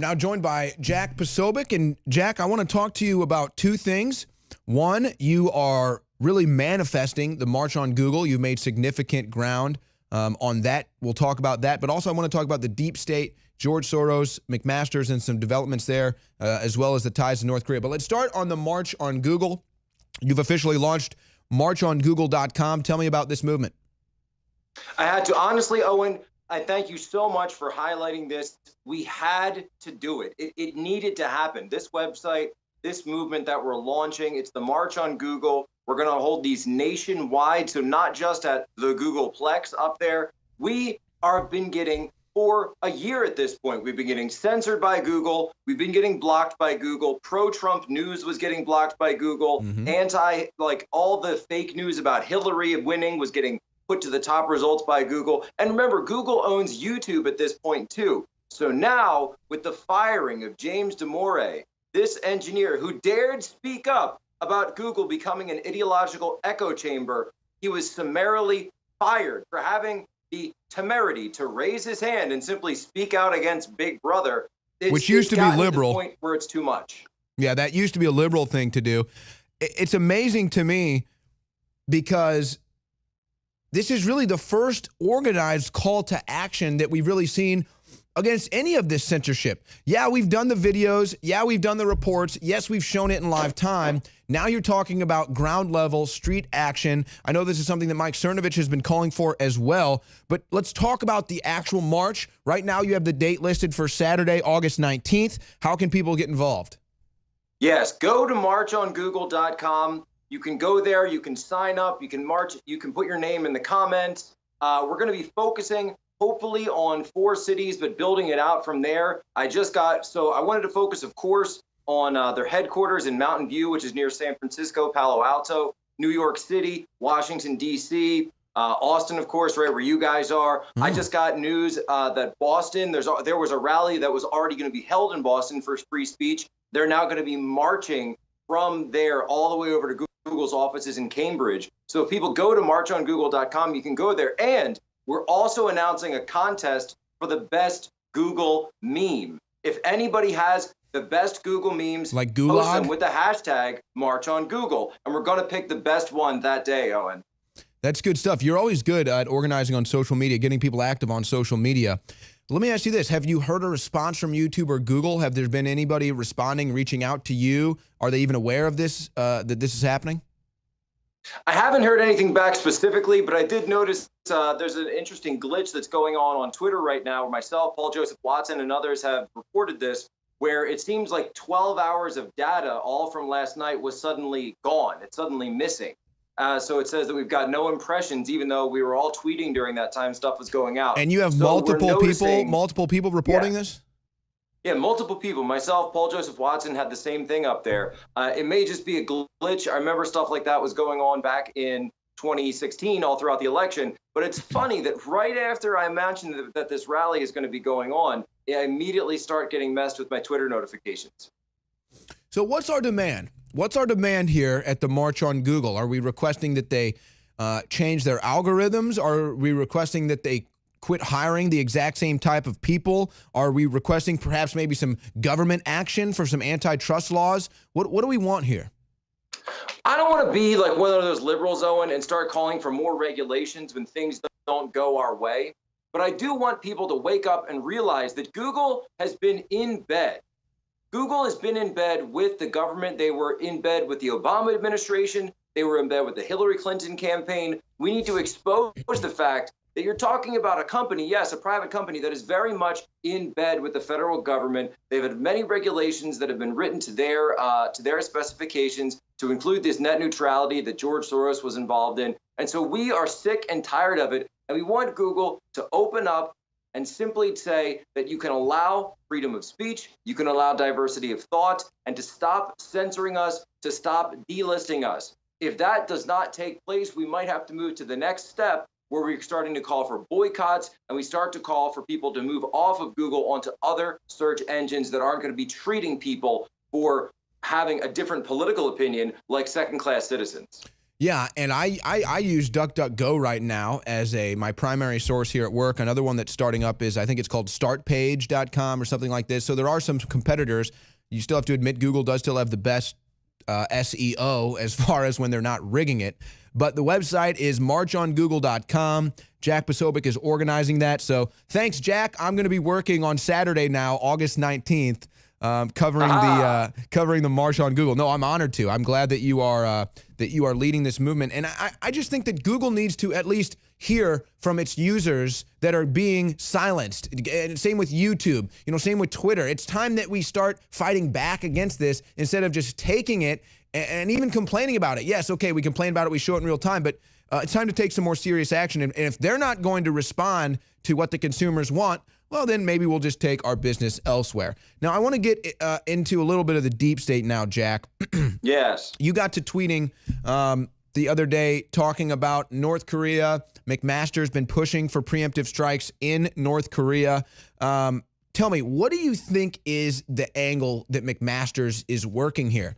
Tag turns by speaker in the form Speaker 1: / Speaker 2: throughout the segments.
Speaker 1: now joined by Jack Posobiec. And Jack, I want to talk to you about two things. One, you are really manifesting the March on Google. You've made significant ground on that. We'll talk about that. But also I want to talk about the deep state, George Soros, McMaster's, and some developments there, as well as the ties to North Korea. But let's start on the March on Google. You've officially launched marchongoogle.com. Tell me about this movement.
Speaker 2: I had to. Honestly, Owen, I thank you so much for highlighting this. We had to do it. It needed to happen. This website, this movement that we're launching, it's the March on Google. We're going to hold these nationwide, so not just at the Googleplex up there. We have been getting, for a year at this point, we've been getting censored by Google. We've been getting blocked by Google. Pro-Trump news was getting blocked by Google. All the fake news about Hillary winning was getting put to the top results by Google. And remember, Google owns YouTube at this point too. So now, with the firing of James Damore, this engineer who dared speak up about Google becoming an ideological echo chamber, he was summarily fired for having the temerity to raise his hand and simply speak out against Big Brother.
Speaker 1: Which used to be liberal.
Speaker 2: To the point where it's too much.
Speaker 1: Yeah, that used to be a liberal thing to do. It's amazing to me because this is really the first organized call to action that we've really seen against any of this censorship. Yeah, we've done the videos. Yeah, we've done the reports. Yes, we've shown it in live time. Now you're talking about ground level street action. I know this is something that Mike Cernovich has been calling for as well, but let's talk about the actual march. Right now you have the date listed for Saturday, August 19th. How can people get involved?
Speaker 2: Yes, go to marchongoogle.com. You can go there, you can sign up, you can march, you can put your name in the comments. We're going to be focusing hopefully on 4 cities, but building it out from there. I wanted to focus, of course, on their headquarters in Mountain View, which is near San Francisco, Palo Alto, New York City, Washington, D.C., Austin, of course, right where you guys are. I just got news that Boston, there was a rally that was already going to be held in Boston for free speech. They're now going to be marching from there all the way over to Google's offices in Cambridge. So if people go to marchongoogle.com, you can go there. And we're also announcing a contest for the best Google meme. If anybody has the best Google memes,
Speaker 1: like
Speaker 2: post them with the hashtag March on Google. And we're going to pick the best one that day, Owen.
Speaker 1: That's good stuff. You're always good at organizing on social media, getting people active on social media. Let me ask you this. Have you heard a response from YouTube or Google? Have there been anybody responding, reaching out to you? Are they even aware of this, that this is happening?
Speaker 2: I haven't heard anything back specifically, but I did notice there's an interesting glitch that's going on Twitter right now, where myself, Paul Joseph Watson, and others have reported this, where it seems like 12 hours of data, all from last night, was suddenly gone. It's suddenly missing. So it says that we've got no impressions, even though we were all tweeting during that time stuff was going out.
Speaker 1: And you have multiple people reporting this?
Speaker 2: Yeah, multiple people. Myself, Paul Joseph Watson, had the same thing up there. It may just be a glitch. I remember stuff like that was going on back in 2016 all throughout the election. But it's funny that right after I mentioned that this rally is going to be going on, I immediately start getting messed with my Twitter notifications.
Speaker 1: So what's our demand? What's our demand here at the March on Google? Are we requesting that they change their algorithms? Are we requesting that they quit hiring the exact same type of people? Are we requesting perhaps maybe some government action for some antitrust laws? What do we want here?
Speaker 2: I don't want to be like one of those liberals, Owen, and start calling for more regulations when things don't go our way. But I do want people to wake up and realize that Google has been in bed. Google has been in bed with the government. They were in bed with the Obama administration. They were in bed with the Hillary Clinton campaign. We need to expose the fact that you're talking about a company, yes, a private company that is very much in bed with the federal government. They've had many regulations that have been written to their specifications to include this net neutrality that George Soros was involved in. And so we are sick and tired of it. And we want Google to open up and simply say that you can allow freedom of speech, you can allow diversity of thought, and to stop censoring us, to stop delisting us. If that does not take place, we might have to move to the next step, where we're starting to call for boycotts, and we start to call for people to move off of Google onto other search engines that aren't going to be treating people for having a different political opinion like second-class citizens.
Speaker 1: Yeah, and I use DuckDuckGo right now as my primary source here at work. Another one that's starting up is, I think it's called startpage.com or something like this. So there are some competitors. You still have to admit Google does still have the best SEO as far as when they're not rigging it. But the website is marchongoogle.com. Jack Posobiec is organizing that. So thanks, Jack. I'm going to be working on Saturday now, August 19th, covering the March on Google. No, I'm honored to. I'm glad that you are leading this movement. And I just think that Google needs to at least hear from its users that are being silenced. And same with YouTube, same with Twitter. It's time that we start fighting back against this instead of just taking it and even complaining about it. Yes, okay, we complain about it, we show it in real time, but it's time to take some more serious action. And if they're not going to respond to what the consumers want, well, then maybe we'll just take our business elsewhere. Now, I want to get into a little bit of the deep state now, Jack.
Speaker 2: Yes.
Speaker 1: You got to tweeting the other day talking about North Korea. McMaster's been pushing for preemptive strikes in North Korea. Tell me, what do you think is the angle that McMaster's is working here?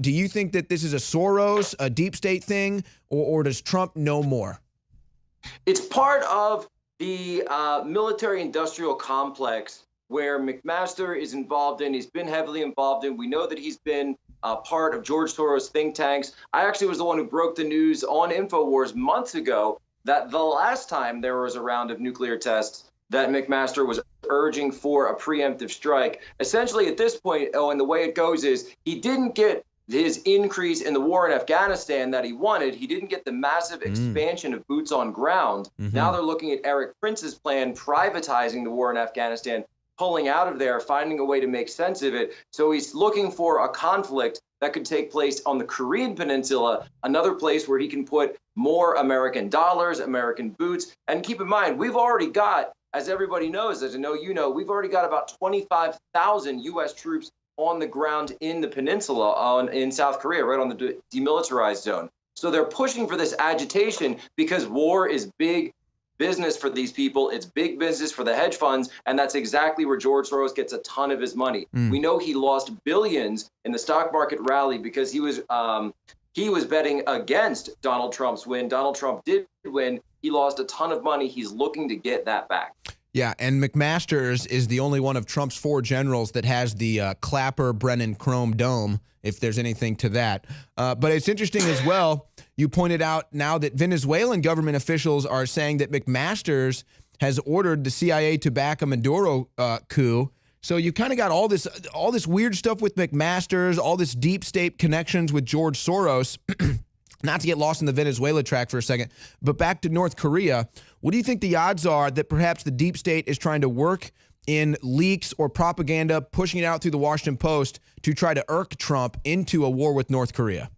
Speaker 1: Do you think that this is a Soros, a deep state thing, or does Trump know more?
Speaker 2: It's part of the military-industrial complex where McMaster is involved in. He's been heavily involved in. We know that he's been part of George Soros think tanks. I actually was the one who broke the news on InfoWars months ago that the last time there was a round of nuclear tests that McMaster was urging for a preemptive strike. Essentially, at this point, and the way it goes is he didn't get his increase in the war in Afghanistan that he wanted. He didn't get the massive expansion of boots on ground. Now they're looking at Eric Prince's plan, privatizing the war in Afghanistan, pulling out of there, finding a way to make sense of it. So he's looking for a conflict that could take place on the Korean Peninsula, another place where he can put more American dollars, American boots. And keep in mind, we've already got, as everybody knows, as I know you know, we've already got about 25,000 U.S. troops on the ground in the peninsula in South Korea, right on the demilitarized zone. So they're pushing for this agitation because war is big business for these people. It's big business for the hedge funds. And that's exactly where George Soros gets a ton of his money. We know he lost billions in the stock market rally because he was betting against Donald Trump's win. Donald Trump did win. He lost a ton of money. He's looking to get that back.
Speaker 1: Yeah, and McMaster's is the only one of Trump's 4 generals that has the Clapper Brennan Chrome Dome, if there's anything to that. But it's interesting as well, you pointed out now that Venezuelan government officials are saying that McMaster's has ordered the CIA to back a Maduro coup. So you kind of got all this weird stuff with McMaster's, all this deep state connections with George Soros. Not to get lost in the Venezuela track for a second, but back to North Korea. What do you think the odds are that perhaps the deep state is trying to work in leaks or propaganda, pushing it out through the Washington Post to try to irk Trump into a war with North Korea?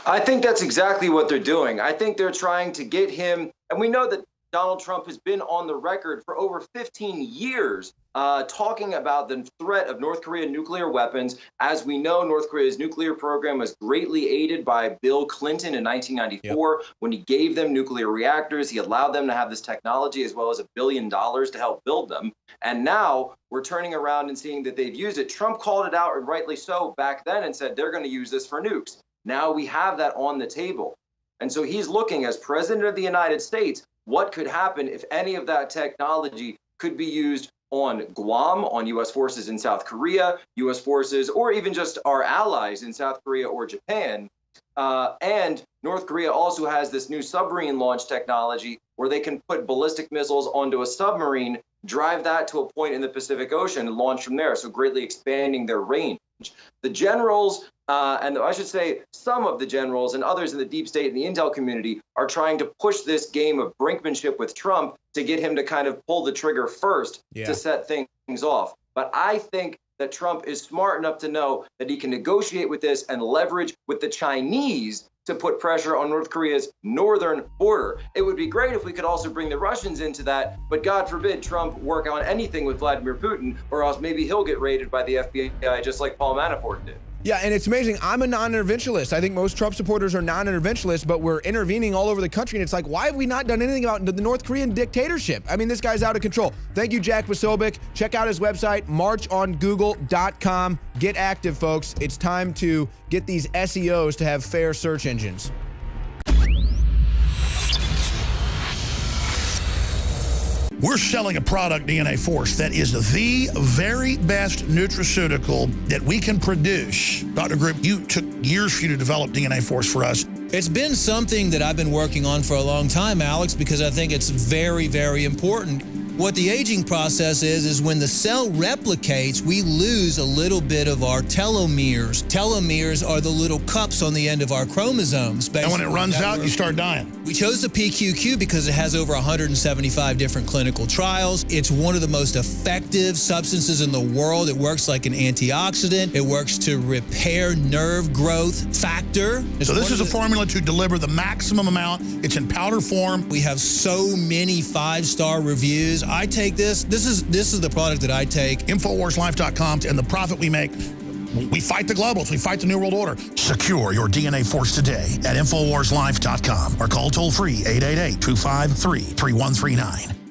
Speaker 2: I think that's exactly what they're doing. I think they're trying to get him, and we know that Donald Trump has been on the record for over 15 years talking about the threat of North Korean nuclear weapons. As we know, North Korea's nuclear program was greatly aided by Bill Clinton in 1994. Yep. When he gave them nuclear reactors, he allowed them to have this technology as well as $1 billion to help build them. And now we're turning around and seeing that they've used it. Trump called it out, and rightly so, back then and said they're going to use this for nukes. Now we have that on the table. And so he's looking, as president of the United States, what could happen if any of that technology could be used on Guam, on U.S. forces in South Korea, U.S. forces, or even just our allies in South Korea or Japan. And North Korea also has this new submarine launch technology where they can put ballistic missiles onto a submarine, drive that to a point in the Pacific Ocean and launch from there, so greatly expanding their range. The generals, and I should say some of the generals and others in the deep state and the intel community are trying to push this game of brinkmanship with Trump to get him to kind of pull the trigger first to set things off. But I think that Trump is smart enough to know that he can negotiate with this and leverage with the Chinese to put pressure on North Korea's northern border. It would be great if we could also bring the Russians into that, but God forbid Trump work on anything with Vladimir Putin, or else maybe he'll get raided by the FBI just like Paul Manafort did.
Speaker 1: Yeah, and it's amazing. I'm a non-interventionist. I think most Trump supporters are non-interventionists, but we're intervening all over the country, and it's like, why have we not done anything about the North Korean dictatorship? I mean, this guy's out of control. Thank you, Jack Posobiec. Check out his website, marchongoogle.com. Get active, folks. It's time to get these SEOs to have fair search engines.
Speaker 3: We're selling a product, DNA Force, that is the very best nutraceutical that we can produce. Dr. Group, you took years for you to develop DNA Force for us.
Speaker 4: It's been something that I've been working on for a long time, Alex, because I think it's very, very important. What the aging process is when the cell replicates, we lose a little bit of our telomeres. Telomeres are the little cups on the end of our chromosomes.
Speaker 3: And when it runs out, you start dying.
Speaker 4: We chose the PQQ because it has over 175 different clinical trials. It's one of the most effective substances in the world. It works like an antioxidant. It works to repair nerve growth factor.
Speaker 3: So this is a formula to deliver the maximum amount. It's in powder form.
Speaker 4: We have so many 5-star reviews. I take this. This is the product that I take.
Speaker 3: InfoWarsLife.com, and the profit we make. We fight the globals. We fight the New World Order. Secure your DNA Force today at InfoWarsLife.com or call toll free 888-253-3139.